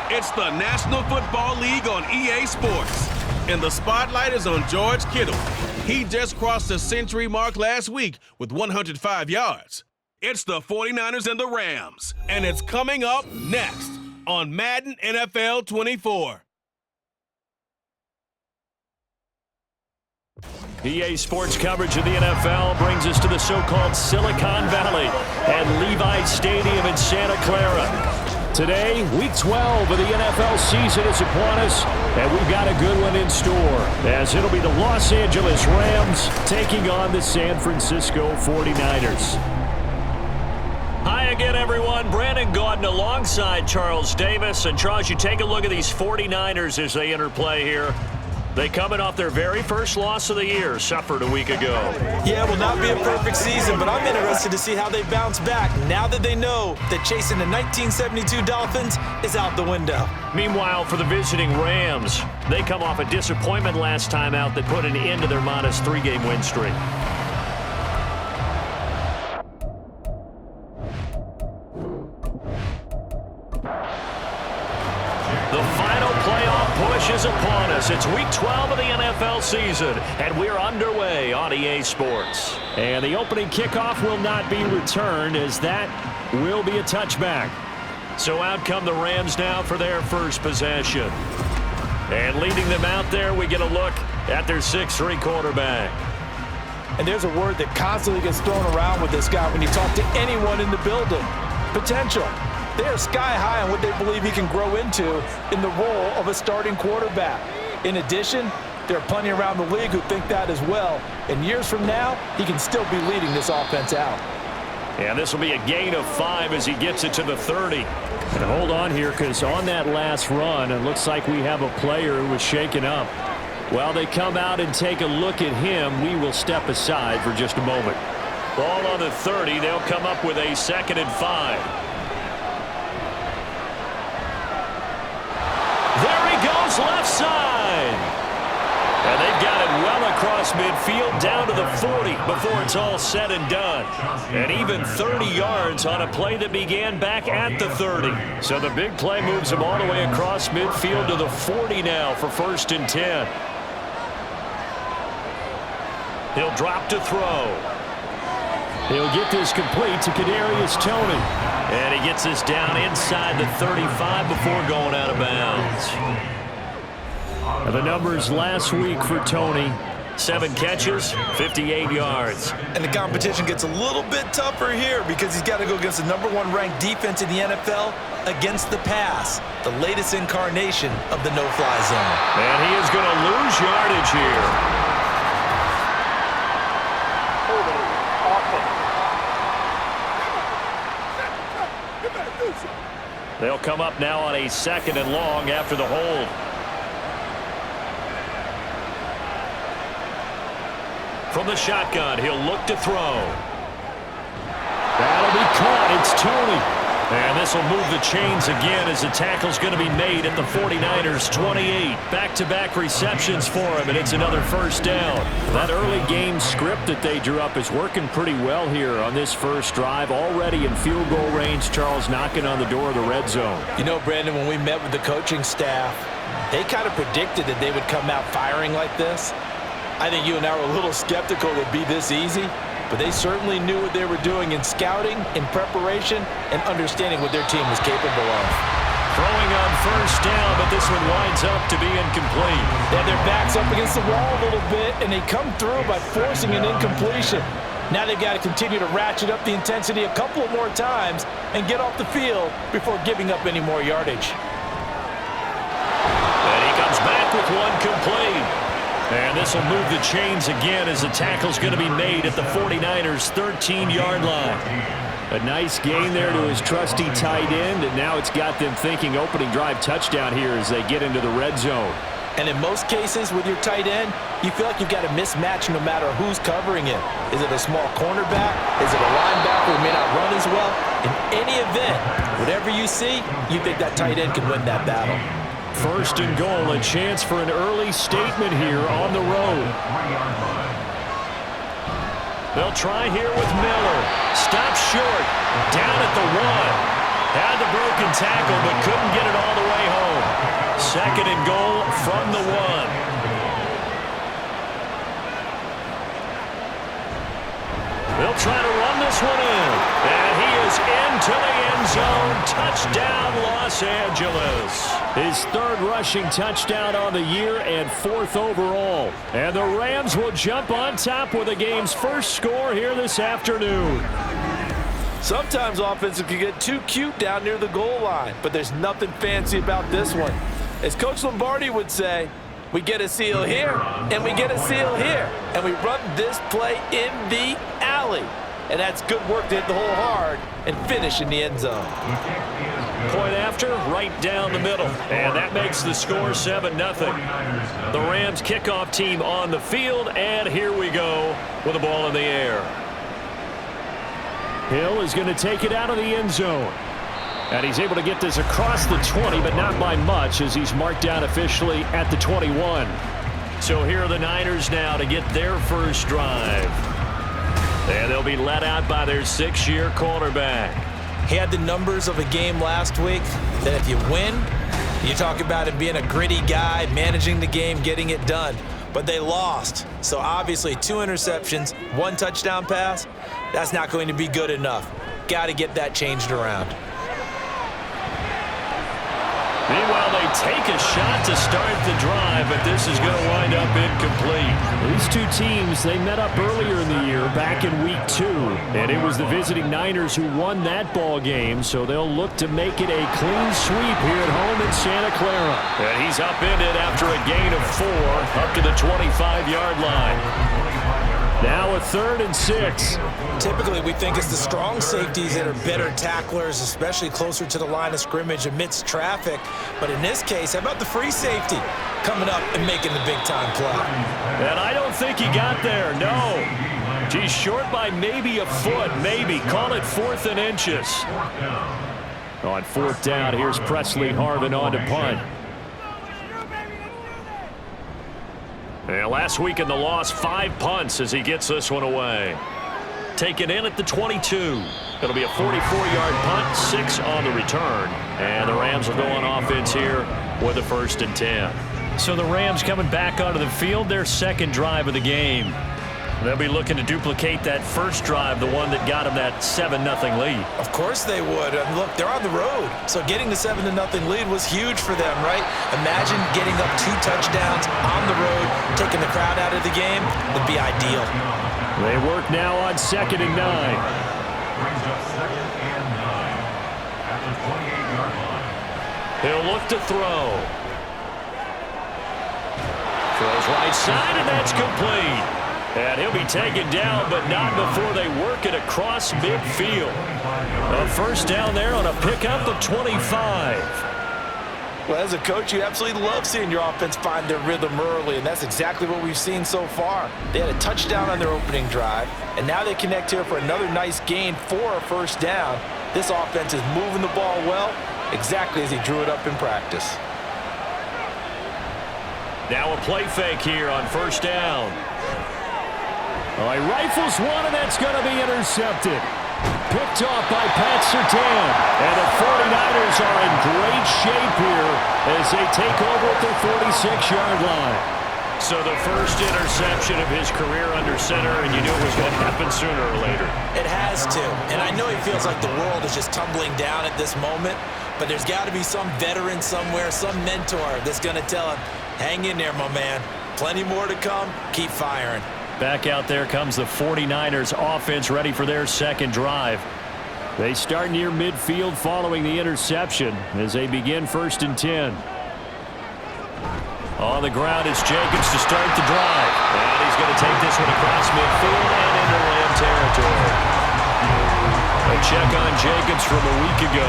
It's the National Football League on EA Sports. And the spotlight is on George Kittle. He just crossed the century mark last week with 105 yards. It's the 49ers and the Rams. And it's coming up next on Madden NFL 24. EA Sports coverage of the NFL brings us to the so-called Silicon Valley at Levi Stadium in Santa Clara. Today, Week 12 of the NFL season is upon us, and we've got a good one in store, as it'll be the Los Angeles Rams taking on the San Francisco 49ers. Hi again, everyone. Brandon Gaudin alongside Charles Davis. And Charles, you take a look at these 49ers as they enter play here. They coming off their very first loss of the year, suffered a week ago. Yeah, it will not be a perfect season, but I'm interested to see how they bounce back now that they know that chasing the 1972 Dolphins is out the window. Meanwhile, for the visiting Rams, they come off a disappointment last time out that put an end to their modest 3-game win streak. The final playoff push is upon us. It's Week 12 of the NFL season, and we're underway on EA Sports. And the opening kickoff will not be returned, as that will be a touchback. So out come the Rams now for their first possession. And leading them out there, we get a look at their 6'3" quarterback. And there's a word that constantly gets thrown around with this guy when you talk to anyone in the building. Potential. They are sky high on what they believe he can grow into in the role of a starting quarterback. In addition, there are plenty around the league who think that as well. And years from now, he can still be leading this offense out. And this will be a gain of 5 as he gets it to the 30. And hold on here, because on that last run, it looks like we have a player who was shaken up. While they come out and take a look at him, we will step aside for just a moment. Ball on the 30. They'll come up with a 2nd and 5. There he goes, left side. And they've got it well across midfield down to the 40 before it's all said and done. And even 30 yards on a play that began back at the 30. So the big play moves him all the way across midfield to the 40 now for 1st and 10. He'll drop to throw. He'll get this complete to Kadarius Toney. And he gets this down inside the 35 before going out of bounds. And the numbers last week for Toney: 7 catches, 58 yards. And the competition gets a little bit tougher here because he's got to go against the #1 ranked defense in the NFL against the pass, the latest incarnation of the no-fly zone. And he is going to lose yardage here. They'll come up now on a 2nd and long after the hold. From the shotgun, he'll look to throw. That'll be caught. It's Toney. And this will move the chains again as the tackle's going to be made at the 49ers 28. Back-to-back receptions for him, and it's another 1st down. That early game script that they drew up is working pretty well here on this first drive. Already in field goal range, Charles knocking on the door of the red zone. You know, Brandon, when we met with the coaching staff, they kind of predicted that they would come out firing like this. I think you and I were a little skeptical it would be this easy. But they certainly knew what they were doing in scouting, in preparation, and understanding what their team was capable of. Throwing on 1st down, but this one winds up to be incomplete. They had their backs up against the wall a little bit, and they come through by forcing an incompletion. Now they've got to continue to ratchet up the intensity a couple of more times and get off the field before giving up any more yardage. And he comes back with one complete. And this will move the chains again as the tackle's going to be made at the 49ers' 13-yard line. A nice gain there to his trusty tight end, and now it's got them thinking opening drive touchdown here as they get into the red zone. And in most cases with your tight end, you feel like you've got a mismatch no matter who's covering it. Is it a small cornerback? Is it a linebacker who may not run as well? In any event, whatever you see, you think that tight end can win that battle. 1st and goal, a chance for an early statement here on the road. They'll try here with Miller. Stops short. Down at the 1. Had the broken tackle, but couldn't get it all the way home. 2nd and goal from the 1. They'll try to run this one in. And he is into the end zone. Touchdown, Los Angeles. His 3rd rushing touchdown on the year and 4th overall. And the Rams will jump on top with the game's first score here this afternoon. Sometimes offenses can get too cute down near the goal line, but there's nothing fancy about this one. As Coach Lombardi would say, we get a seal here, and we get a seal here, and we run this play in the alley. And that's good work to hit the hole hard and finish in the end zone. Point after, right down the middle. And that makes the score 7-0. The Rams kickoff team on the field, and here we go with the ball in the air. Hill is going to take it out of the end zone. And he's able to get this across the 20, but not by much, as he's marked down officially at the 21. So here are the Niners now to get their first drive. And they'll be let out by their 6th-year quarterback. He had the numbers of a game last week that if you win, you talk about him being a gritty guy, managing the game, getting it done. But they lost. So obviously 2 interceptions, 1 touchdown pass, that's not going to be good enough. Got to get that changed around. Meanwhile, they take a shot to start the drive, but this is going to wind up incomplete. These 2 teams, they met up earlier in the year, back in week 2. And it was the visiting Niners who won that ball game, so they'll look to make it a clean sweep here at home in Santa Clara. And he's upended after a gain of 4 up to the 25-yard line. Now a 3rd and 6. Typically, we think it's the strong safeties that are better tacklers, especially closer to the line of scrimmage amidst traffic. But in this case, how about the free safety coming up and making the big-time play? And I don't think he got there, no. He's short by maybe a foot, maybe. Call it 4th and inches. On 4th down, here's Presley Harvin on to punt. And last week in the loss, 5 punts as he gets this one away. Taken in at the 22. It'll be a 44-yard punt, 6 on the return. And the Rams will go on offense here with a 1st and 10. So the Rams coming back onto the field, their 2nd drive of the game. They'll be looking to duplicate that first drive, the one that got them that 7-0 lead. Of course they would. Look, they're on the road. So getting the 7-0 lead was huge for them, right? Imagine getting up 2 touchdowns on the road, taking the crowd out of the game. Would be ideal. They work now on 2nd and 9. He'll look to throw. Throws right side, and that's complete. And he'll be taken down, but not before they work it across midfield. A 1st down there on a pickup of 25. Well, as a coach, you absolutely love seeing your offense find their rhythm early, and that's exactly what we've seen so far. They had a touchdown on their opening drive, and now they connect here for another nice gain for a 1st down. This offense is moving the ball well, exactly as he drew it up in practice. Now a play fake here on 1st down. Well, he rifles one, and that's going to be intercepted. Picked off by Pat Surtain. And the 49ers are in great shape here as they take over at their 46-yard line. So the first interception of his career under center, and you knew it was going to happen sooner or later. It has to. And I know he feels like the world is just tumbling down at this moment, but there's got to be some veteran somewhere, some mentor that's going to tell him, hang in there, my man. Plenty more to come. Keep firing. Back out there comes the 49ers offense ready for their 2nd drive. They start near midfield following the interception as they begin 1st and 10. On the ground, it's Jacobs to start the drive. And he's going to take this one across midfield and into Ram territory. A check on Jacobs from a week ago.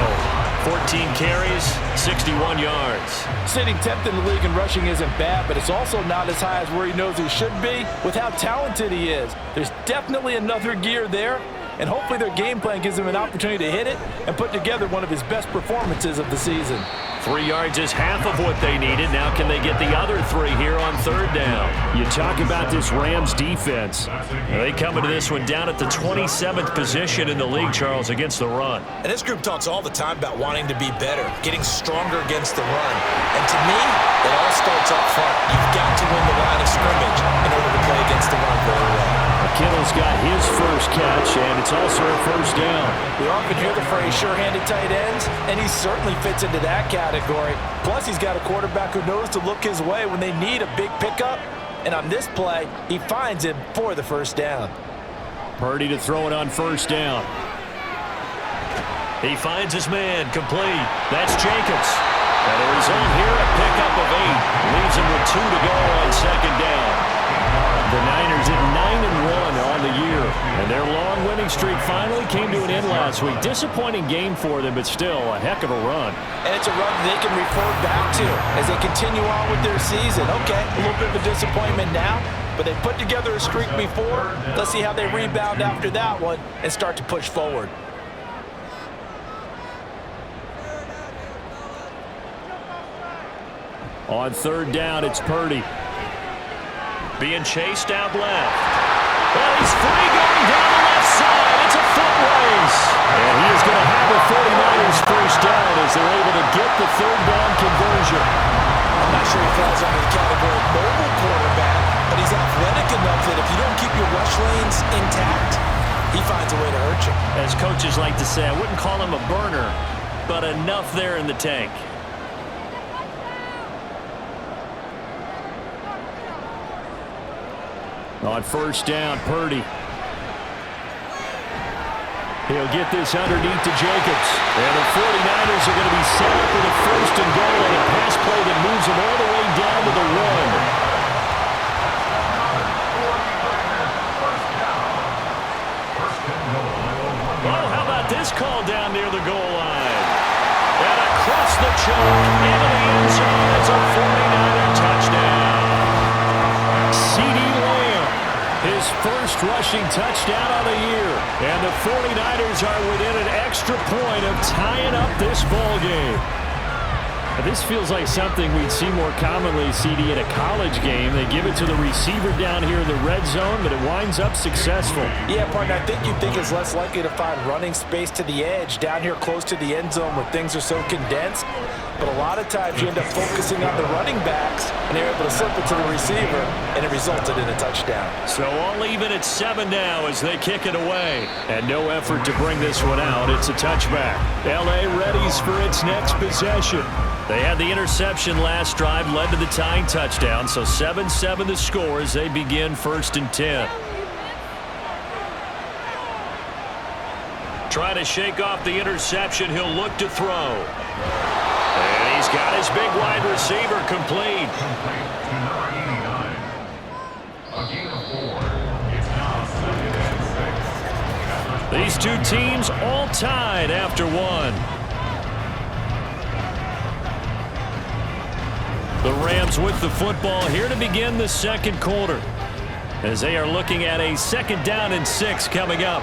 14 carries, 61 yards. Sitting 10th in the league in rushing isn't bad, but it's also not as high as where he knows he should be with how talented he is. There's definitely another gear there, and hopefully their game plan gives him an opportunity to hit it and put together one of his best performances of the season. 3 yards is half of what they needed. Now can they get the other 3 here on third down? You talk about this Rams defense. They come into this one down at the 27th position in the league, Charles, against the run. And this group talks all the time about wanting to be better, getting stronger against the run. And to me, it all starts up front. You've got to win the line of scrimmage in order to play against the run very well. Kittle's got his first catch, and it's also a first down. We often hear the phrase sure-handed tight ends, and he certainly fits into that category. Plus, he's got a quarterback who knows to look his way when they need a big pickup. And on this play, he finds him for the first down. Purdy to throw it on first down. He finds his man, complete. That's Jacobs. And the result here, a pickup of 8. Leaves him with 2 to go on second down. The Niners at 9-1 on the year. And their long winning streak finally came to an end last week. Disappointing game for them, but still a heck of a run. And it's a run they can refer back to as they continue on with their season. Okay, a little bit of a disappointment now, but they put together a streak before. Let's see how they rebound after that one and start to push forward. On third down, it's Purdy. Being chased out left. Well, he's free going down the left side. It's a foot race. And he is going to have the 49ers first down as they're able to get the third down conversion. I'm not sure he falls under the category of mobile quarterback, but he's athletic enough that if you don't keep your rush lanes intact, he finds a way to hurt you. As coaches like to say, I wouldn't call him a burner, but enough there in the tank. On first down, Purdy. He'll get this underneath to Jacobs. And the 49ers are going to be set up with a first and goal on a pass play that moves them all the way down to the 1. Oh, how about this call down near the goal line? And across the chalk into the end zone. It's a 49er touchdown. His first rushing touchdown of the year. And the 49ers are within an extra point of tying up this ball game. This feels like something we'd see more commonly, CD, in a college game. They give it to the receiver down here in the red zone, but it winds up successful. Yeah, partner, I think you'd think it's less likely to find running space to the edge down here close to the end zone where things are so condensed. But a lot of times you end up focusing on the running backs, and they're able to slip it to the receiver, and it resulted in a touchdown. So all even at 7 now as they kick it away. And no effort to bring this one out. It's a touchback. L.A. readies for its next possession. They had the interception last drive, led to the tying touchdown. So 7-7 the score as they begin 1st and 10. Trying to shake off the interception. He'll look to throw. And he's got his big wide receiver complete. These two teams all tied after one. The Rams with the football here to begin the second quarter as they are looking at a 2nd down and 6 coming up.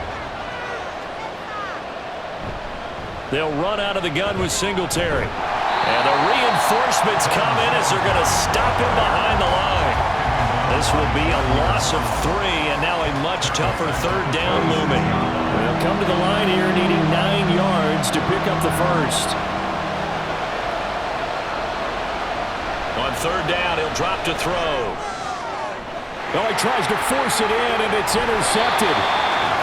They'll run out of the gun with Singletary. And the reinforcements come in as they're going to stop him behind the line. This will be a loss of 3 and now a much tougher 3rd down looming. They'll come to the line here needing 9 yards to pick up the first. On 3rd down, he'll drop to throw. Oh, he tries to force it in, and it's intercepted.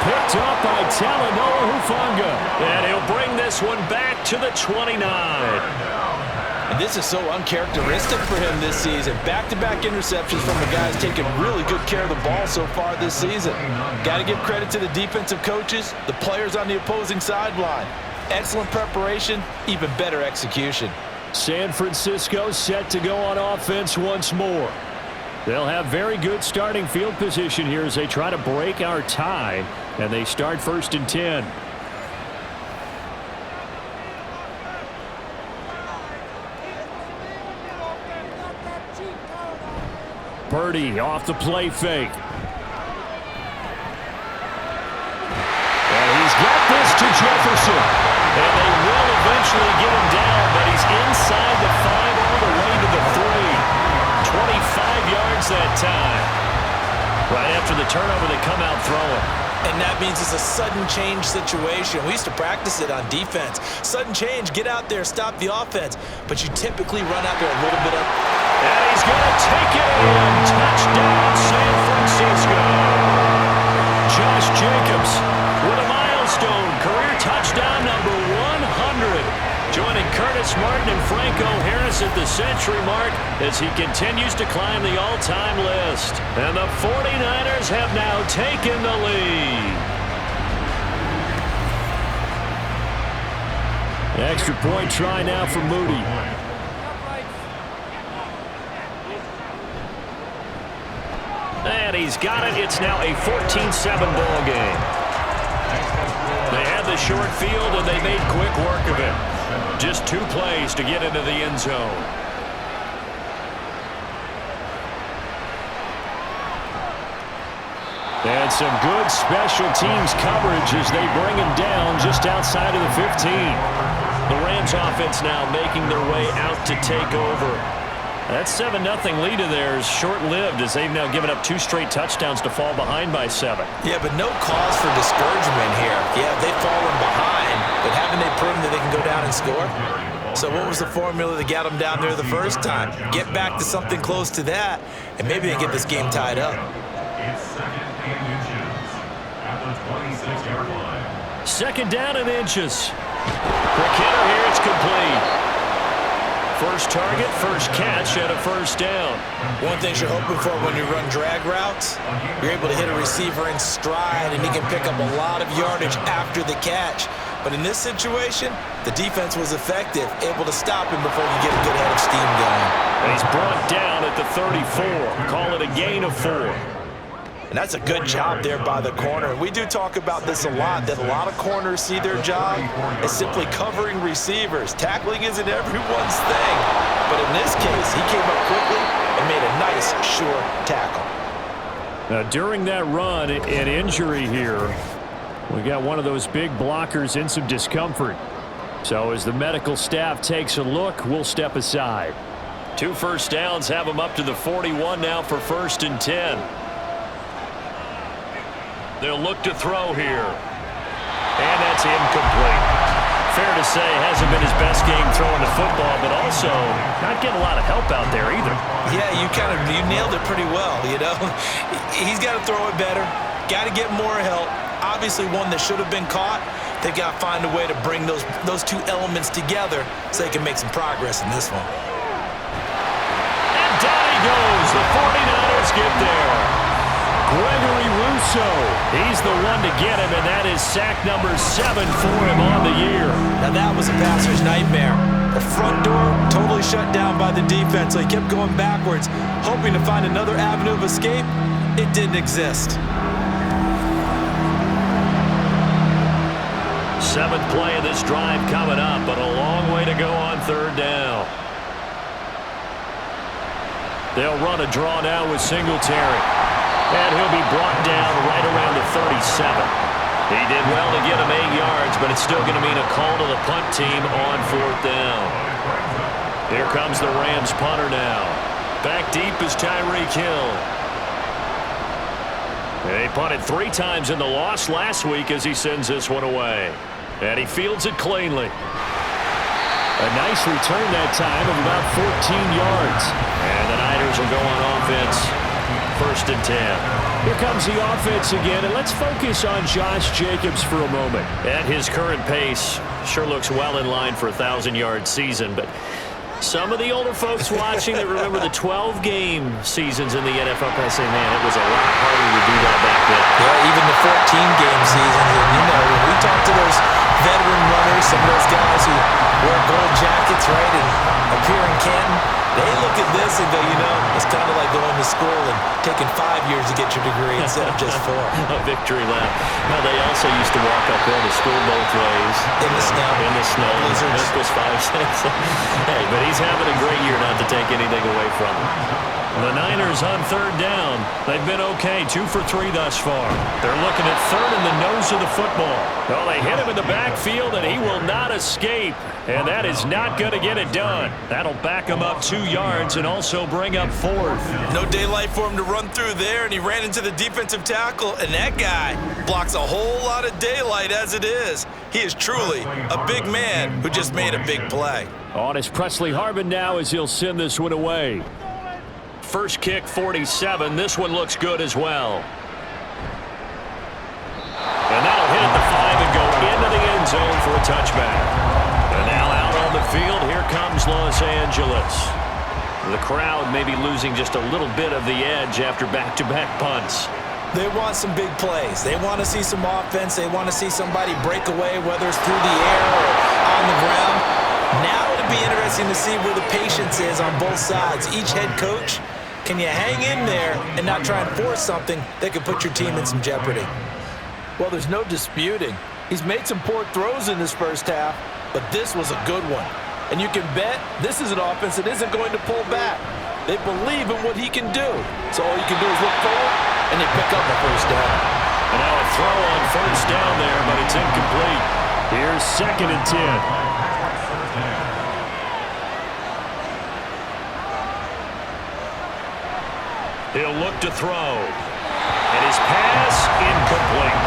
Picked up by Talanoa Hufanga. And he'll bring this one back to the 29. And this is so uncharacteristic for him this season. Back-to-back interceptions from the guys taking really good care of the ball so far this season. Got to give credit to the defensive coaches, the players on the opposing sideline. Excellent preparation, even better execution. San Francisco set to go on offense once more. They'll have very good starting field position here as they try to break our tie, and they start 1st and 10. Purdy off the play fake. And to Jefferson. And they will eventually get him down, but he's inside the 5 all the way to the 3. 25 yards that time. Right after the turnover, they come out throwing. And that means it's a sudden change situation. We used to practice it on defense. Sudden change, get out there, stop the offense. But you typically run out there a little bit up. And he's going to take it in. Touchdown, San Francisco. Josh Jacobs with a milestone career touchdown number 100. Joining Curtis Martin and Franco Harris at the century mark as he continues to climb the all-time list. And the 49ers have now taken the lead. Extra point try now for Moody. And he's got it. It's now a 14-7 ball game. They had the short field, and they made quick work of it. Just 2 plays to get into the end zone. And some good special teams coverage as they bring him down just outside of the 15. The Rams offense now making their way out to take over. That 7-0 lead of theirs short-lived as they've now given up 2 straight touchdowns to fall behind by 7. Yeah, but no cause for discouragement here. Yeah, they've fallen behind, but haven't they proven that they can go down and score? So what was the formula that got them down there the first time? Get back to something close to that, and maybe they get this game tied up. Second down and inches. For Kittle here, it's complete. First target, first catch, and a first down. One thing you're hoping for when you run drag routes, you're able to hit a receiver in stride, and he can pick up a lot of yardage after the catch. But in this situation, the defense was effective, able to stop him before you get a good head of steam going. And he's brought down at the 34. Call it a gain of 4. And that's a good job there by the corner. We do talk about this a lot, that a lot of corners see their job as simply covering receivers. Tackling isn't everyone's thing. But in this case, he came up quickly and made a nice, sure tackle. Now, during that run, an injury here, we got one of those big blockers in some discomfort. So as the medical staff takes a look, we'll step aside. 2 first downs have them up to the 41 now for 1st and 10. They'll look to throw here. And that's incomplete. Fair to say, hasn't been his best game throwing the football, but also not getting a lot of help out there either. Yeah, you nailed it pretty well, you know. He's got to throw it better. Got to get more help. Obviously one that should have been caught. They've got to find a way to bring those 2 elements together so they can make some progress in this one. And down he goes. The 49ers get there. Gregory Rousseau, he's the one to get him, and that is sack number 7 for him on the year. Now that was a passer's nightmare. The front door totally shut down by the defense, so he kept going backwards, hoping to find another avenue of escape. It didn't exist. 7th play of this drive coming up, but a long way to go on 3rd down. They'll run a draw now with Singletary. And he'll be brought down right around the 37. He did well to get him 8 yards, but it's still going to mean a call to the punt team on 4th down. Here comes the Rams punter now. Back deep is Tyreek Hill. They punted 3 times in the loss last week as he sends this one away. And he fields it cleanly. A nice return that time of about 14 yards. And the Niners will go on offense. 1st and 10. Here comes the offense again, and let's focus on Josh Jacobs for a moment. At his current pace, sure looks well in line for a 1,000-yard season, but some of the older folks watching that remember the 12-game seasons in the NFL, I say, man, it was a lot harder to do that back then. Yeah, even the 14-game seasons, and you know, when we talk to those veteran runners, some of those guys who wear gold jackets, right, and appear in Canton, they look at this and go, you know, it's kind of like going to school and taking 5 years to get your degree instead of just 4. A victory lap. Well, they also used to walk uphill to school both ways. In the snow. In the snow. Blizzards. This was 5 cents. Hey, but he's having a great year, not to take anything away from him. The Niners on third down. They've been okay, 2 for 3 thus far. They're looking at third in the nose of the football. Well, they hit him in the backfield, and he will not escape. And that is not going to get it done. That'll back him up 2 yards and also bring up fourth. No daylight for him to run through there, and he ran into the defensive tackle, and that guy blocks a whole lot of daylight as it is. He is truly a big man who just made a big play. On is Presley Harvin now as he'll send this one away. First kick, 47. This one looks good as well. And that'll hit at the 5 and go into the end zone for a touchback. And now out on the field, here comes Los Angeles. The crowd may be losing just a little bit of the edge after back-to-back punts. They want some big plays. They want to see some offense. They want to see somebody break away, whether it's through the air or on the ground. Now it'll be interesting to see where the patience is on both sides. Each head coach, can you hang in there and not try and force something that could put your team in some jeopardy? Well, there's no disputing. He's made some poor throws in this first half, but this was a good one. And you can bet this is an offense that isn't going to pull back. They believe in what he can do. So all you can do is look forward, and they pick up the first down. And now a throw on first down there, but it's incomplete. Here's 2nd and 10. He'll look to throw. And his pass incomplete.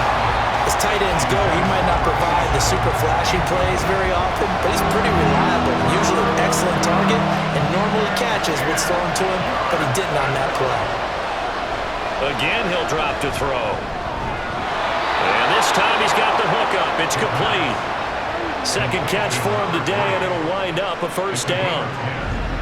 As tight ends go, he might not provide the super flashy plays very often, but he's pretty reliable. Usually an excellent target and normally catches what's thrown to him, but he didn't on that play. Again, he'll drop to throw. And this time he's got the hook up. It's complete. Second catch for him today, and it'll wind up a first down.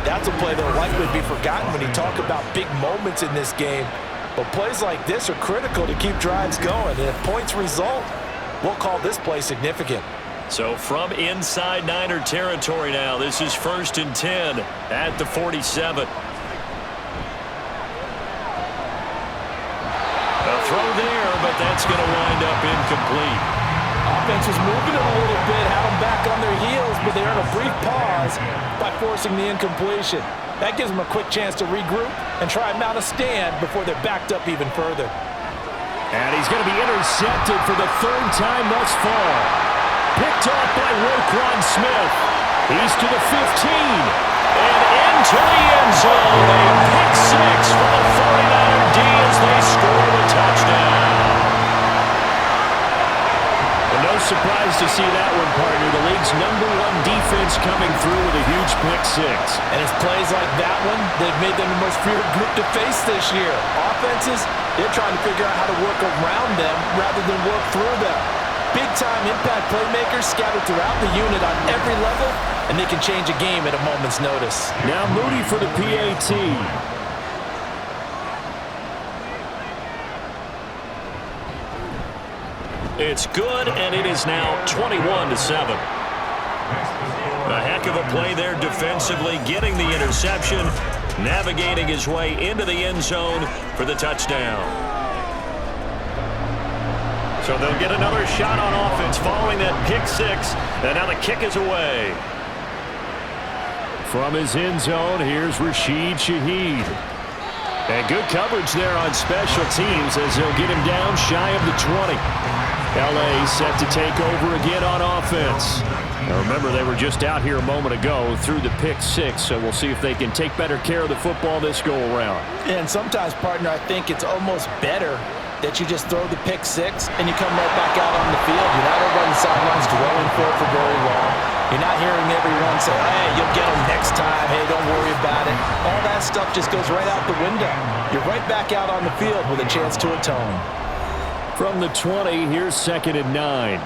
That's a play that will likely be forgotten when you talk about big moments in this game. But plays like this are critical to keep drives going. And if points result, we'll call this play significant. So from inside Niner territory now, this is 1st and 10 at the 47. A throw there, but that's going to wind up incomplete. Offense was moving it a little bit, had them back on their heels, but they earned a brief pause by forcing the incompletion. That gives them a quick chance to regroup and try and mount a stand before they're backed up even further. And he's going to be intercepted for the 3rd time thus far. Picked off by Roquan Smith. He's to the 15. And into the end zone. A pick 6 for the 49er D as they score the touchdown. No surprise to see that one, partner. The league's #1 defense coming through with a huge pick 6. And it's plays like that one they've made them the most feared group to face this year. Offenses, they're trying to figure out how to work around them rather than work through them. Big-time impact playmakers scattered throughout the unit on every level, and they can change a game at a moment's notice. Now Moody for the PAT. It's good, and it is now 21-7. A heck of a play there defensively, getting the interception, navigating his way into the end zone for the touchdown. So they'll get another shot on offense following that pick 6, and now the kick is away. From his end zone, here's Rashid Shaheed. And good coverage there on special teams as they'll get him down shy of the 20. L.A. set to take over again on offense. Now remember, they were just out here a moment ago through the pick 6, so we'll see if they can take better care of the football this go-around. And sometimes, partner, I think it's almost better that you just throw the pick 6 and you come right back out on the field. You're not over on the sidelines dwelling for very long. You're not hearing everyone say, hey, you'll get them next time. Hey, don't worry about it. All that stuff just goes right out the window. You're right back out on the field with a chance to atone. From the 20, here's 2nd and 9.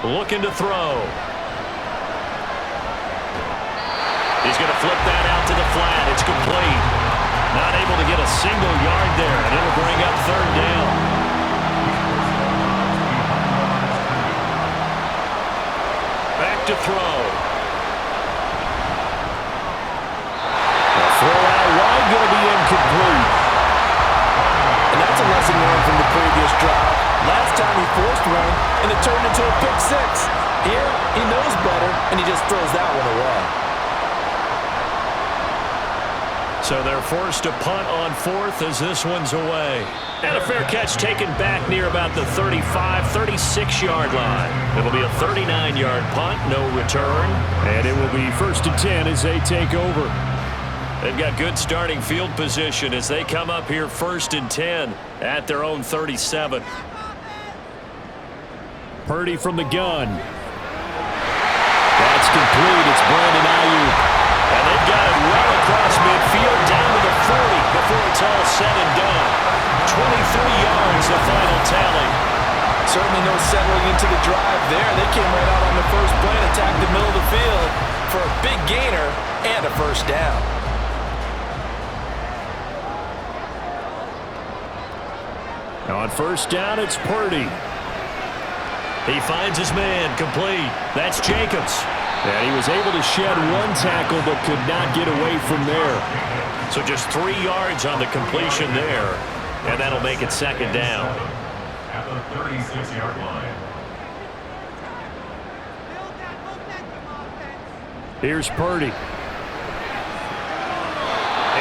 Looking to throw. He's going to flip that out to the flat. It's complete. Not able to get a single yard there, and it'll bring up 3rd down. Back to throw. A throw out wide, going to be incomplete. And that's a lesson learned from the previous drive. Last time he forced one, and it turned into a pick six. Here, he knows better, and he just throws that one away. So they're forced to punt on fourth as this one's away. And a fair catch taken back near about the 35, 36-yard line. It'll be a 39-yard punt, no return. And it will be 1st and 10 as they take over. They've got good starting field position as they come up here 1st and 10 at their own 37. Purdy from the gun. That's complete. It's Brandon Ayuk. And they've got it well across midfield down to the 40 before it's all said and done. 23 yards, the final tally. Certainly no settling into the drive there. They came right out on the first play and attacked the middle of the field for a big gainer and a first down. On first down, it's Purdy. He finds his man, complete. That's Jacobs. And he was able to shed one tackle but could not get away from there. So just 3 yards on the completion there. And that'll make it second down. At the 36-yard line. Here's Purdy.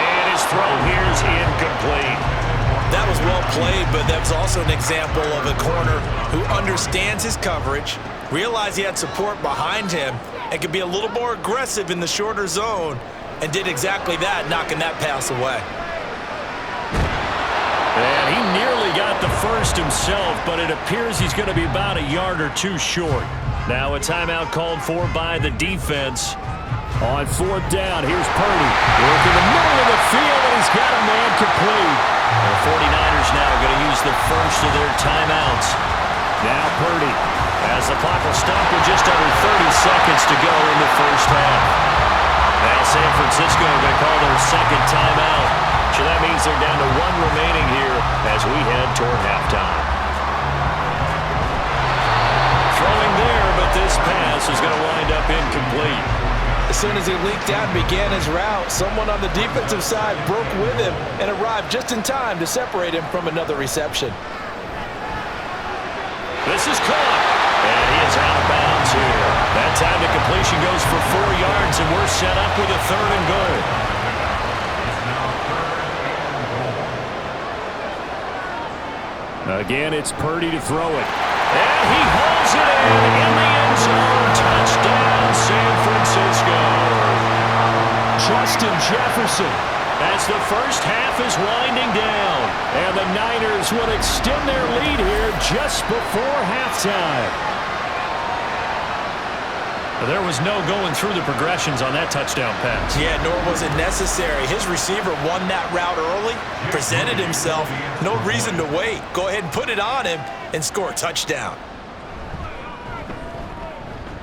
And his throw here's incomplete. That was well played, but that was also an example of a corner who understands his coverage, realized he had support behind him, and could be a little more aggressive in the shorter zone, and did exactly that, knocking that pass away. And he nearly got the first himself, but it appears he's going to be about a yard or two short. Now a timeout called for by the defense. On 4th down, here's Purdy. Work in the middle of the field, and he's got a man complete. The 49ers now going to use the first of their timeouts. Now Purdy, as the clock will stop with just under 30 seconds to go in the first half. Now San Francisco going to call their second timeout. So that means they're down to 1 remaining here as we head toward halftime. Throwing there, but this pass is going to wind up incomplete. As soon as he leaked out and began his route, someone on the defensive side broke with him and arrived just in time to separate him from another reception. This is caught, and he is out of bounds here. That time the completion goes for 4 yards, and we're set up with a 3rd and goal. Again, it's Purdy to throw it. And he hauls it in the end zone. Touchdown, San Francisco. Justin Jefferson as the first half is winding down. And the Niners will extend their lead here just before halftime. There was no going through the progressions on that touchdown pass. Yeah, nor was it necessary. His receiver won that route early, presented himself, no reason to wait. Go ahead and put it on him and score a touchdown.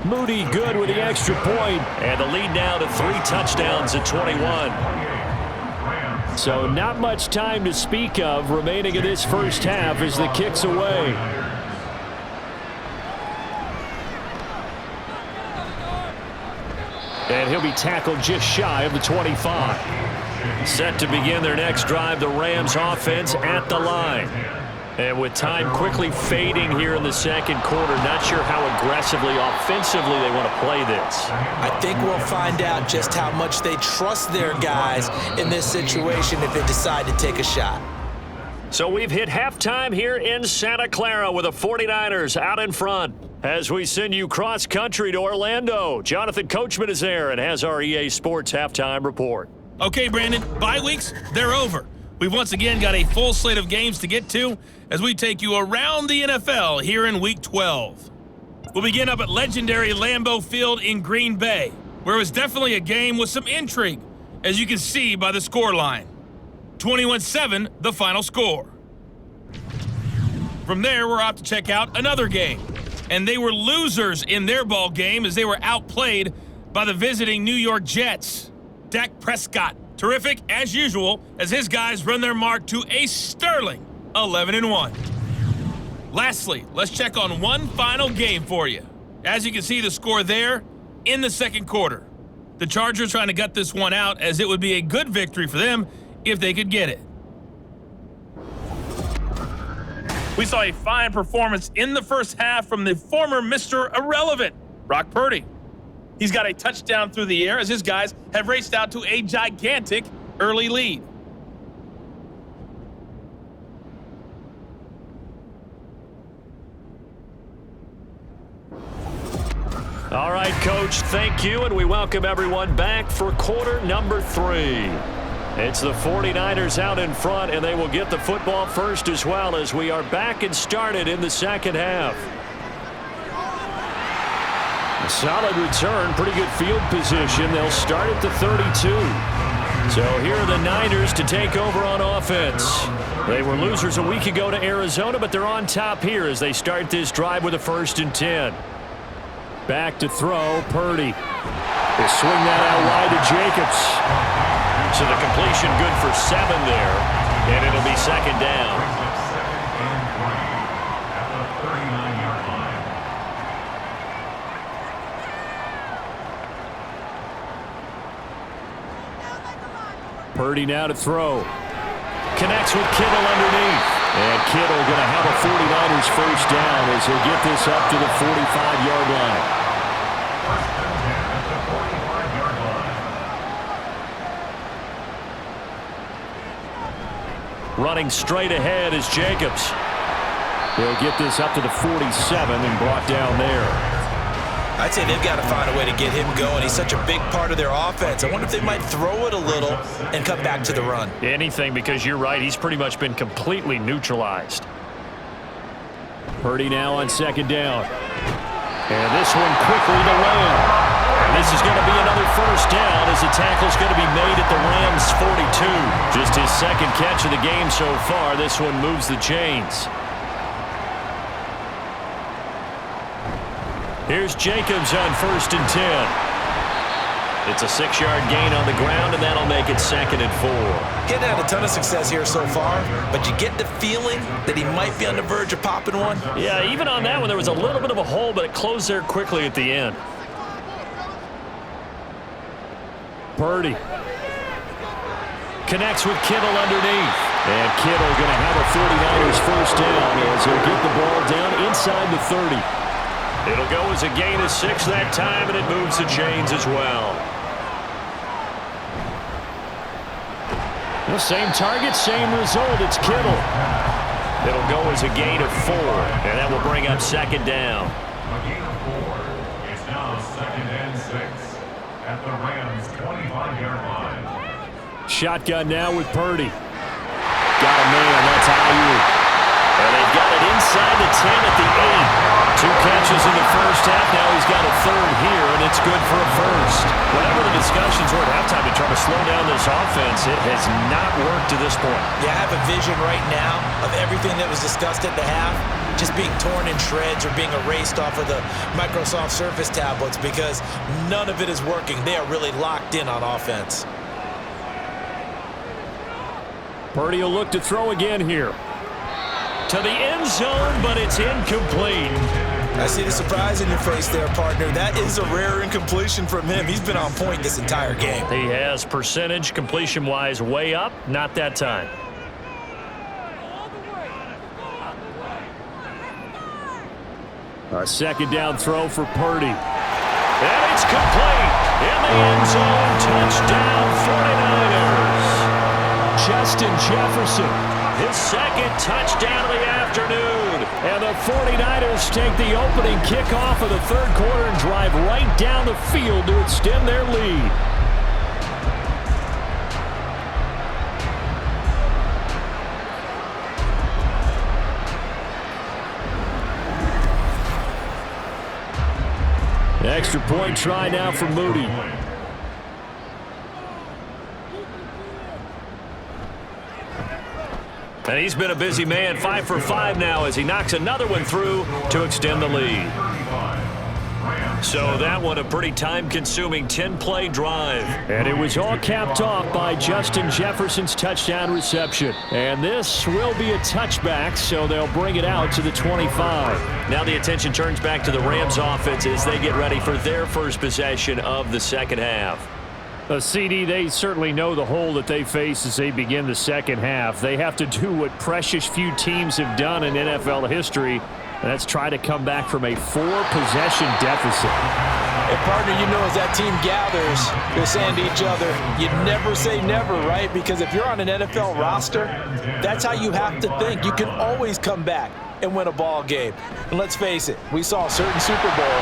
Moody good with the extra point, and the lead now to 3 touchdowns at 21. So not much time to speak of remaining in this first half as the kick's away. And he'll be tackled just shy of the 25. Set to begin their next drive, the Rams offense at the line. And with time quickly fading here in the second quarter, not sure how aggressively, offensively they want to play this. I think we'll find out just how much they trust their guys in this situation if they decide to take a shot. So we've hit halftime here in Santa Clara with the 49ers out in front. As we send you cross-country to Orlando, Jonathan Coachman is there and has our EA Sports halftime report. Okay, Brandon, bye weeks, they're over. We've once again got a full slate of games to get to as we take you around the NFL here in Week 12. We'll begin up at legendary Lambeau Field in Green Bay, where it was definitely a game with some intrigue, as you can see by the scoreline. 21-7, the final score. From there, we're off to check out another game. And they were losers in their ball game as they were outplayed by the visiting New York Jets. Dak Prescott, terrific as usual, as his guys run their mark to a sterling 11-1. Lastly, let's check on one final game for you. As you can see the score there in the second quarter. The Chargers trying to gut this one out as it would be a good victory for them if they could get it. We saw a fine performance in the first half from the former Mr. Irrelevant, Brock Purdy. He's got a touchdown through the air as his guys have raced out to a gigantic early lead. All right, Coach, thank you, and we welcome everyone back for quarter number 3. It's the 49ers out in front, and they will get the football first as well as we are back and started in the second half. A solid return, pretty good field position. They'll start at the 32. So here are the Niners to take over on offense. They were losers a week ago to Arizona, but they're on top here as they start this drive with a 1st and 10. Back to throw, Purdy. They swing that out wide to Jacobs. So the completion good for 7 there, and it'll be 2nd down. At the 39-yard line. Purdy now to throw. Connects with Kittle underneath. And Kittle going to have a 49ers first down as he'll get this up to the 45-yard line. Running straight ahead is Jacobs. He'll get this up to the 47 and brought down there. I'd say they've got to find a way to get him going. He's such a big part of their offense. I wonder if they might throw it a little and come back to the run. Anything, because you're right. He's pretty much been completely neutralized. Purdy now on 2nd down. And this one quickly to Lamb. And this is going to be another first down as the tackle's going to be made at the Rams' 42. Just his 2nd catch of the game so far. This one moves the chains. Here's Jacobs on 1st and 10. It's a 6-yard gain on the ground, and that'll make it 2nd and 4. Getting had a ton of success here so far, but you get the feeling that he might be on the verge of popping one. Yeah, even on that one, there was a little bit of a hole, but it closed there quickly at the end. Purdy connects with Kittle underneath. And Kittle going to have a 49ers first down as he'll get the ball down inside the 30. It'll go as a gain of 6 that time, and it moves the chains as well. The same target, same result. It's Kittle. It'll go as a gain of 4, and that will bring up 2nd down. A gain of 4. It's now 2nd and 6 at the Rams' 25-yard line. Shotgun now with Purdy. Got a man, that's Ayuk. And they've got it inside the 10 at the 8. 2 catches in the first half. Now he's got a 3rd here, and it's good for a first. Whatever the discussions were at halftime to try to slow down this offense, it has not worked to this point. Yeah, I have a vision right now of everything that was discussed at the half just being torn in shreds or being erased off of the Microsoft Surface tablets because none of it is working. They are really locked in on offense. Purdy will look to throw again here. To the end zone, but it's incomplete. I see the surprise in your face there, partner. That is a rare incompletion from him. He's been on point this entire game. He has percentage completion-wise way up. Not that time. A 2nd down throw for Purdy. And it's complete. In the end zone, touchdown 49ers. Justin Jefferson. His 2nd touchdown of the afternoon. And the 49ers take the opening kickoff of the 3rd quarter and drive right down the field to extend their lead. Extra point try now for Moody. And he's been a busy man, 5 for 5 now as he knocks another one through to extend the lead. So that one a pretty time-consuming 10-play drive. And it was all capped off by Justin Jefferson's touchdown reception. And this will be a touchback, so they'll bring it out to the 25. Now the attention turns back to the Rams offense as they get ready for their first possession of the second half. CD, they certainly know the hole that they face as they begin the second half. They have to do what precious few teams have done in NFL history, and that's try to come back from a 4-possession deficit. And partner, you know, as that team gathers, they're saying to each other, you never say never, right? Because if you're on an NFL roster, that's how you have to think. You can always come back and win a ball game. And let's face it, we saw a certain Super Bowl,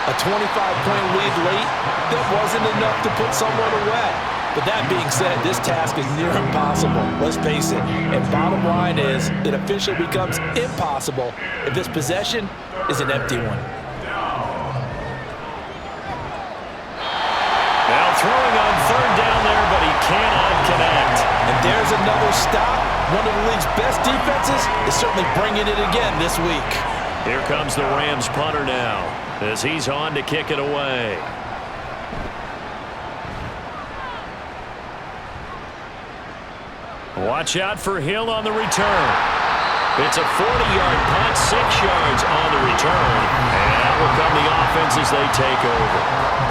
a 25-point lead late, that wasn't enough to put someone away. But that being said, this task is near impossible. Let's face it. And bottom line is, it officially becomes impossible if this possession is an empty one. Now throwing on third down there, but he cannot connect. And there's another stop. One of the league's best defenses is certainly bringing it again this week. Here comes the Rams punter now, as he's on to kick it away. Watch out for Hill on the return. It's a 40-yard punt, 6 yards on the return. And out will come the offense as they take over.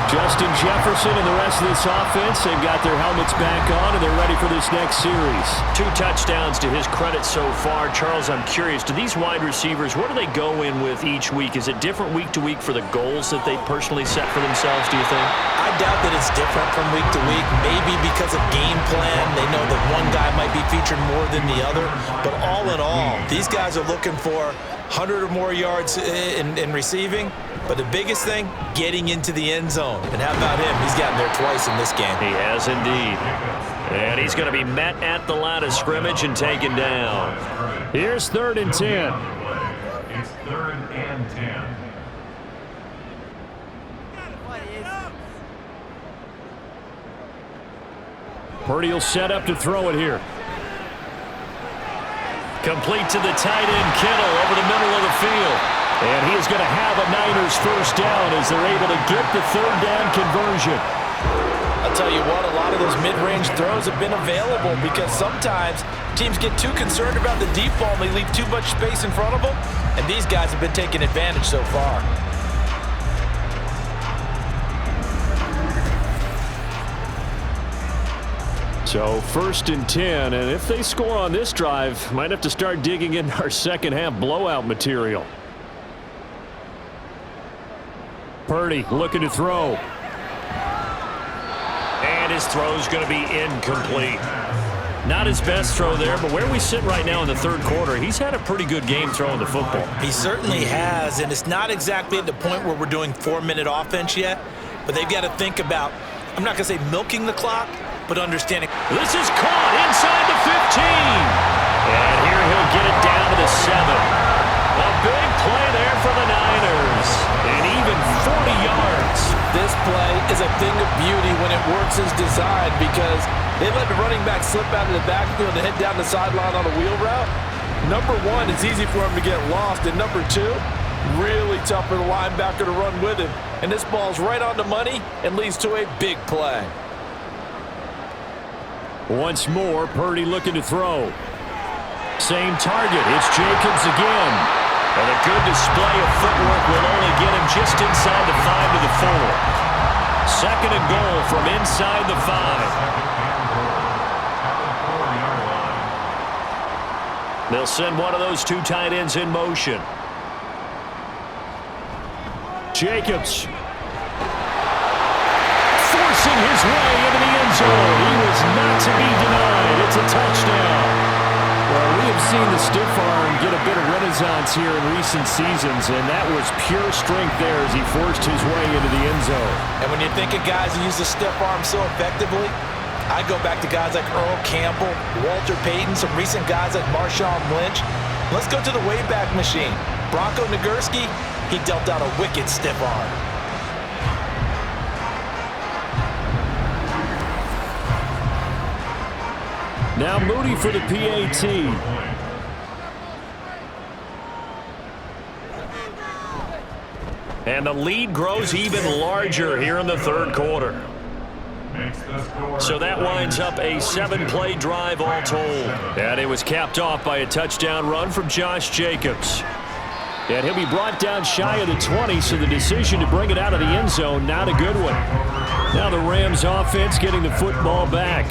Justin Jefferson and the rest of this offense, they've got their helmets back on, and they're ready for this next series. 2 touchdowns to his credit so far. Charles, I'm curious, do these wide receivers, what do they go in with each week? Is it different week to week for the goals that they personally set for themselves, do you think? I doubt that it's different from week to week. Maybe because of game plan, they know that one guy might be featured more than the other. But all in all, these guys are looking for 100 or more yards in receiving. But the biggest thing, getting into the end zone. And how about him? He's gotten there twice in this game. He has indeed. And he's going to be met at the line of scrimmage and taken down. Here's 3rd and 10. It's 3rd and 10. Purdy will set up to throw it here. Complete to the tight end, Kittle, over the middle of the field. And he is going to have a Niners first down as they're able to get the 3rd down conversion. I'll tell you what, a lot of those mid-range throws have been available because sometimes teams get too concerned about the deep ball and they leave too much space in front of them. And these guys have been taking advantage so far. So 1st and 10, and if they score on this drive, might have to start digging in our second half blowout material. Purdy looking to throw. And his throw's going to be incomplete. Not his best throw there, but where we sit right now in the 3rd quarter, he's had a pretty good game throwing the football. He certainly has, and it's not exactly at the point where we're doing 4-minute offense yet, but they've got to think about, I'm not going to say milking the clock, but understanding. This is caught inside the 15. And here he'll get it down to the 7. A big play there for the Niners. And even 40 yards. This play is a thing of beauty when it works as designed because they let the running back slip out of the backfield and head down the sideline on a wheel route. Number 1, it's easy for him to get lost. And number 2, really tough for the linebacker to run with him. And this ball's right on the money and leads to a big play. Once more, Purdy looking to throw. Same target. It's Jacobs again. And a good display of footwork will only get him just inside the 5 to the 4. 2nd and goal from inside the 5. They'll send one of those 2 tight ends in motion. Jacobs forcing his way into the end zone. He was not to be denied. It's a touchdown. Well, we have seen the stiff arm get a bit of renaissance here in recent seasons, and that was pure strength there as he forced his way into the end zone. And when you think of guys who use the stiff arm so effectively, I go back to guys like Earl Campbell, Walter Payton, some recent guys like Marshawn Lynch. Let's go to the Wayback Machine. Bronco Nagurski, he dealt out a wicked stiff arm. Now Moody for the PAT. And the lead grows even larger here in the 3rd quarter. So that winds up a 7-play drive all told. And it was capped off by a touchdown run from Josh Jacobs. And he'll be brought down shy of the 20, so the decision to bring it out of the end zone, not a good one. Now the Rams offense getting the football back.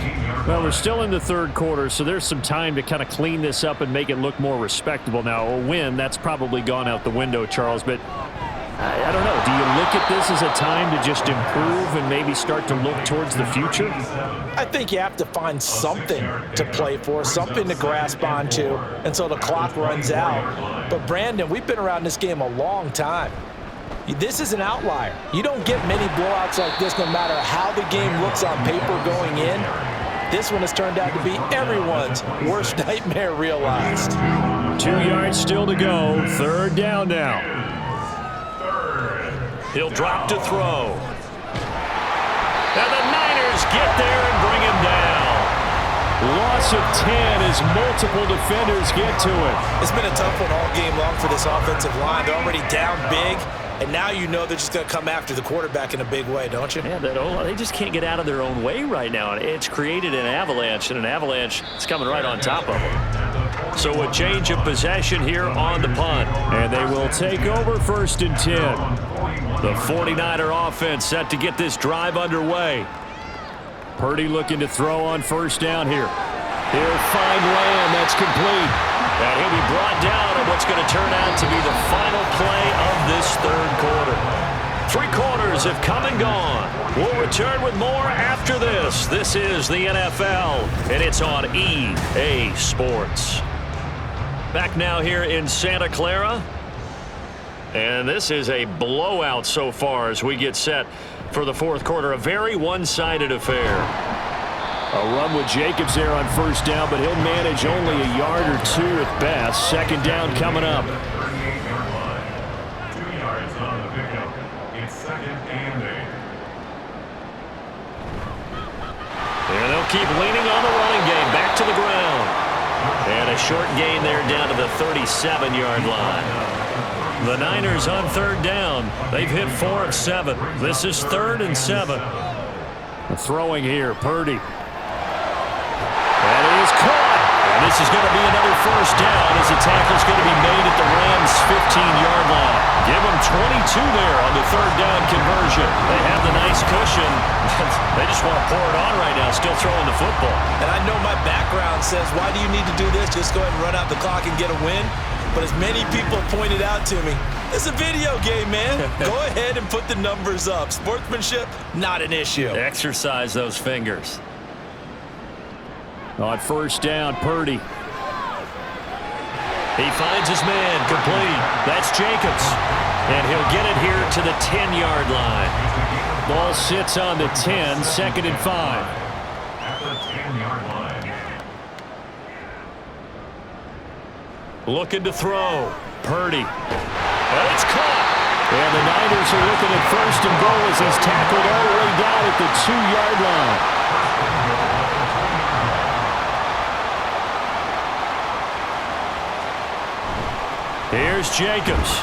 Well, we're still in the third quarter, so there's some time to kind of clean this up and make it look more respectable. Now, a win, that's probably gone out the window, Charles, but I don't know. Do you look at this as a time to just improve and maybe start to look towards the future? I think you have to find something to play for, something to grasp onto until the clock runs out. But, Brandon, we've been around this game a long time. This is an outlier. You don't get many blowouts like this no matter how the game looks on paper going in. This one has turned out to be everyone's worst nightmare realized. 2 yards still to go. Third down now. He'll drop to throw. And the Niners get there and bring him down. Loss of 10 as multiple defenders get to it. It's been a tough one all game long for this offensive line. They're already down big, and now you know they're just going to come after the quarterback in a big way, don't you? Yeah, they just can't get out of their own way right now. It's created an avalanche, and an avalanche is coming right on top of them. So a change of possession here on the punt. And they will take over 1st and 10. The 49er offense set to get this drive underway. Purdy looking to throw on 1st down here. He'll find Lamb. That's complete. And he'll be brought down on what's going to turn out to be the final play of this third quarter. 3 quarters have come and gone. We'll return with more after this. This is the NFL, and it's on EA Sports. Back now here in Santa Clara. And this is a blowout so far as we get set for the fourth quarter. A very one-sided affair. A run with Jacobs there on 1st down, but he'll manage only a yard or 2 at best. 2nd down coming up. 2 yards on the pickup. It's 2nd and 8. And they'll keep leaning on the running game. Back to the ground. And a short gain there down to the 37-yard line. The Niners on 3rd down. They've hit 4 of 7. This is 3rd and 7. Throwing here, Purdy. That is caught. And this is going to be another 1st down as the tackle's going to be made at the Rams' 15-yard line. Give them 22 there on the 3rd down conversion. They have the nice cushion. They just want to pour it on right now, still throwing the football. And I know my background says, why do you need to do this? Just go ahead and run out the clock and get a win. But as many people pointed out to me, it's a video game, man. Go ahead and put the numbers up. Sportsmanship, not an issue. Exercise those fingers. On 1st down, Purdy. He finds his man, complete. That's Jacobs. And he'll get it here to the 10-yard line. Ball sits on the 10, 2nd and 5. At the 10-yard line. Looking to throw. Purdy. And it's caught. And the Niners are looking at 1st and goal as he's tackled all the way down at the 2-yard line. Here's Jacobs.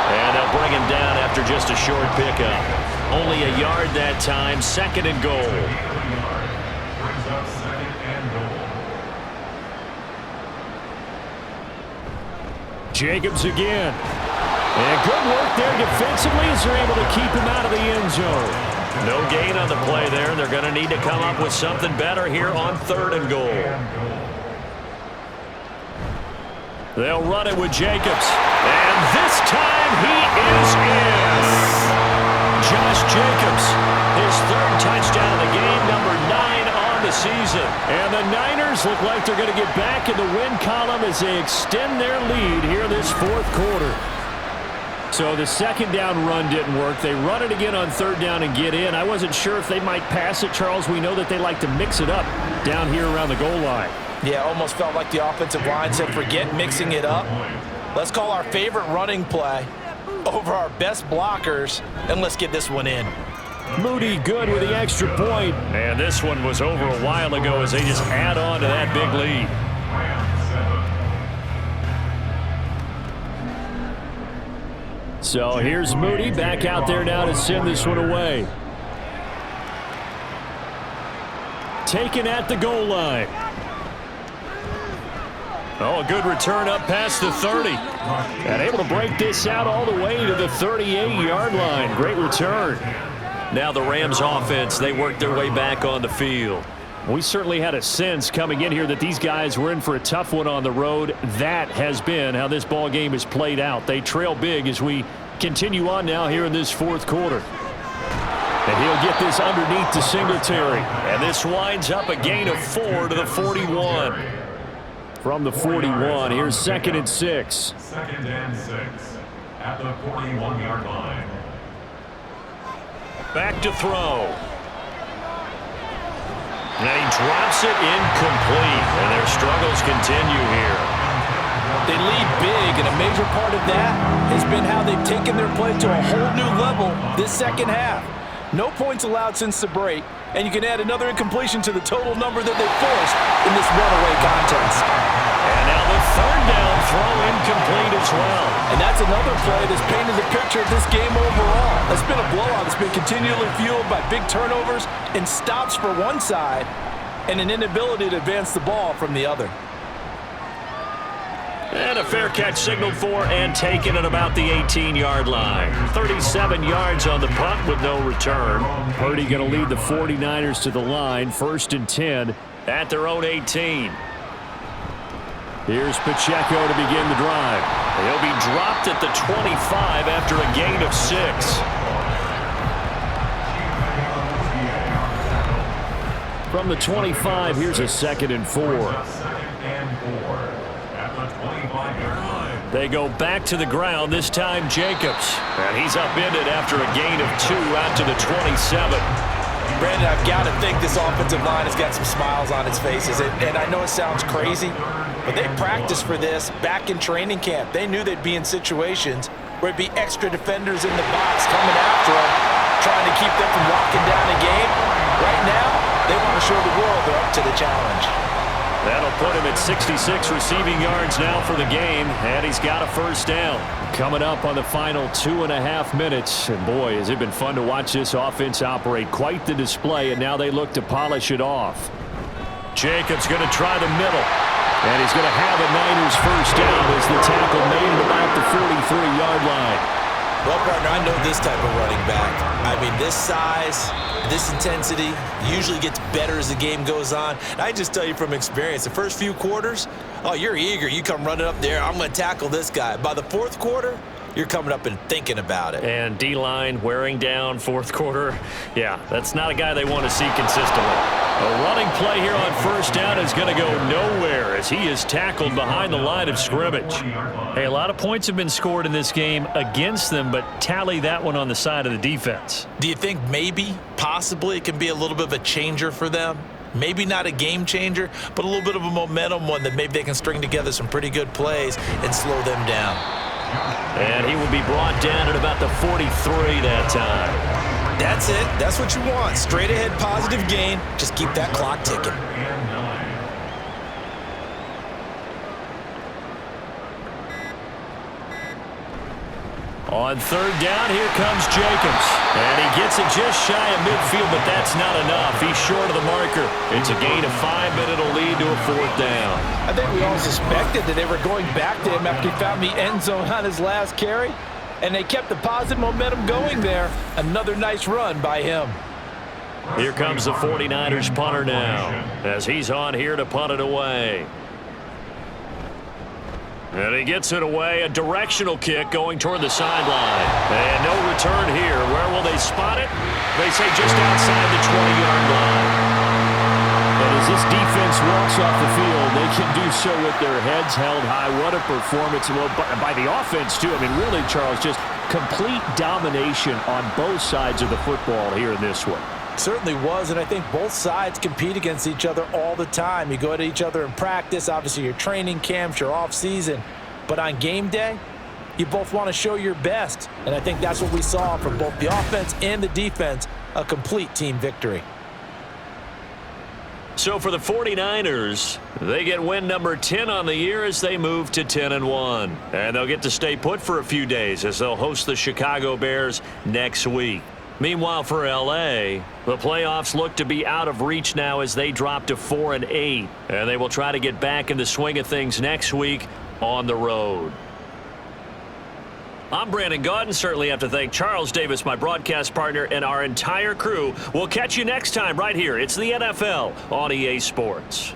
And they'll bring him down after just a short pickup. Only a yard that time, 2nd and goal. Brings up 2nd and goal. Jacobs again. And good work there defensively as they're able to keep him out of the end zone. No gain on the play there. They're going to need to come up with something better here on 3rd and goal. They'll run it with Jacobs. And this time he is in. Josh Jacobs, his 3rd touchdown of the game, number 9 on the season. And the Niners look like they're going to get back in the win column as they extend their lead here this 4th quarter. So the 2nd down run didn't work. They run it again on 3rd down and get in. I wasn't sure if they might pass it, Charles. We know that they like to mix it up down here around the goal line. Yeah, almost felt like the offensive line said, forget mixing it up. Let's call our favorite running play over our best blockers, and let's get this one in. Moody good with the extra point. And this one was over a while ago as they just add on to that big lead. So here's Moody back out there now to send this one away. Taken at the goal line. Oh, a good return up past the 30. And able to break this out all the way to the 38-yard line. Great return. Now the Rams offense, they work their way back on the field. We certainly had a sense coming in here that these guys were in for a tough one on the road. That has been how this ball game has played out. They trail big as we continue on now here in this fourth quarter. And he'll get this underneath to Singletary. And this winds up a gain of 4 to the 41. From the 41, here's 2nd and 6. 2nd and 6 at the 41-yard line. Back to throw. And he drops it incomplete. And their struggles continue here. They lead big, and a major part of that has been how they've taken their play to a whole new level this second half. No points allowed since the break, and you can add another incompletion to the total number that they forced in this runaway contest. And now the 3rd down throw incomplete as well. And that's another play that's painted the picture of this game overall. It's been a blowout that's been continually fueled by big turnovers and stops for one side and an inability to advance the ball from the other. And a fair catch signaled for and taken at about the 18-yard line. 37 yards on the punt with no return. Purdy going to lead the 49ers to the line. 1st and 10 at their own 18. Here's Pacheco to begin the drive. He'll be dropped at the 25 after a gain of 6. From the 25, here's a 2nd and 4. They go back to the ground, this time Jacobs. And he's upended after a gain of 2 out to the 27. Brandon, I've got to think this offensive line has got some smiles on its faces. And I know it sounds crazy, but they practiced for this back in training camp. They knew they'd be in situations where it'd be extra defenders in the box coming after them, trying to keep them from locking down a game. Right now, they want to show the world they're up to the challenge. That'll put him at 66 receiving yards now for the game, and he's got a 1st down. Coming up on the final 2.5 minutes, and boy, has it been fun to watch this offense operate. Quite the display, and now they look to polish it off. Jacobs going to try the middle, and he's going to have a Niners 1st down as the tackle made at about the 43-yard line. Well, partner, I know this type of running back. I mean, this size, this intensity usually gets better as the game goes on. And I just tell you from experience, the first few quarters, oh, you're eager. You come running up there, I'm going to tackle this guy. By the 4th quarter, you're coming up and thinking about it. And D-line wearing down 4th quarter. Yeah, that's not a guy they want to see consistently. A running play here on 1st down is going to go nowhere as he is tackled behind the line of scrimmage. Hey, a lot of points have been scored in this game against them, but tally that one on the side of the defense. Do you think maybe, possibly, it can be a little bit of a changer for them? Maybe not a game changer, but a little bit of a momentum one that maybe they can string together some pretty good plays and slow them down. And he will be brought down at about the 43 that time. That's it. That's what you want. Straight ahead positive gain. Just keep that clock ticking. On 3rd down, here comes Jacobs. And he gets it just shy of midfield, but that's not enough. He's short of the marker. It's a gain of 5, but it'll lead to a 4th down. I think we all suspected that they were going back to him after he found the end zone on his last carry. And they kept the positive momentum going there. Another nice run by him. Here comes the 49ers punter now as he's on here to punt it away. And he gets it away, a directional kick going toward the sideline. And no return here. Where will they spot it? They say just outside the 20-yard line. And as this defense walks off the field, they can do so with their heads held high. What a performance. Well, by the offense, too. I mean, really, Charles, just complete domination on both sides of the football here in this one. Certainly was, and I think both sides compete against each other all the time. You go at each other in practice, obviously your training camps, your off-season. But on game day, you both want to show your best. And I think that's what we saw from both the offense and the defense, a complete team victory. So for the 49ers, they get win number 10 on the year as they move to 10-1. And they'll get to stay put for a few days as they'll host the Chicago Bears next week. Meanwhile, for L.A., the playoffs look to be out of reach now as they drop to 4-8. And they will try to get back in the swing of things next week on the road. I'm Brandon Gaudin. Certainly have to thank Charles Davis, my broadcast partner, and our entire crew. We'll catch you next time right here. It's the NFL on EA Sports.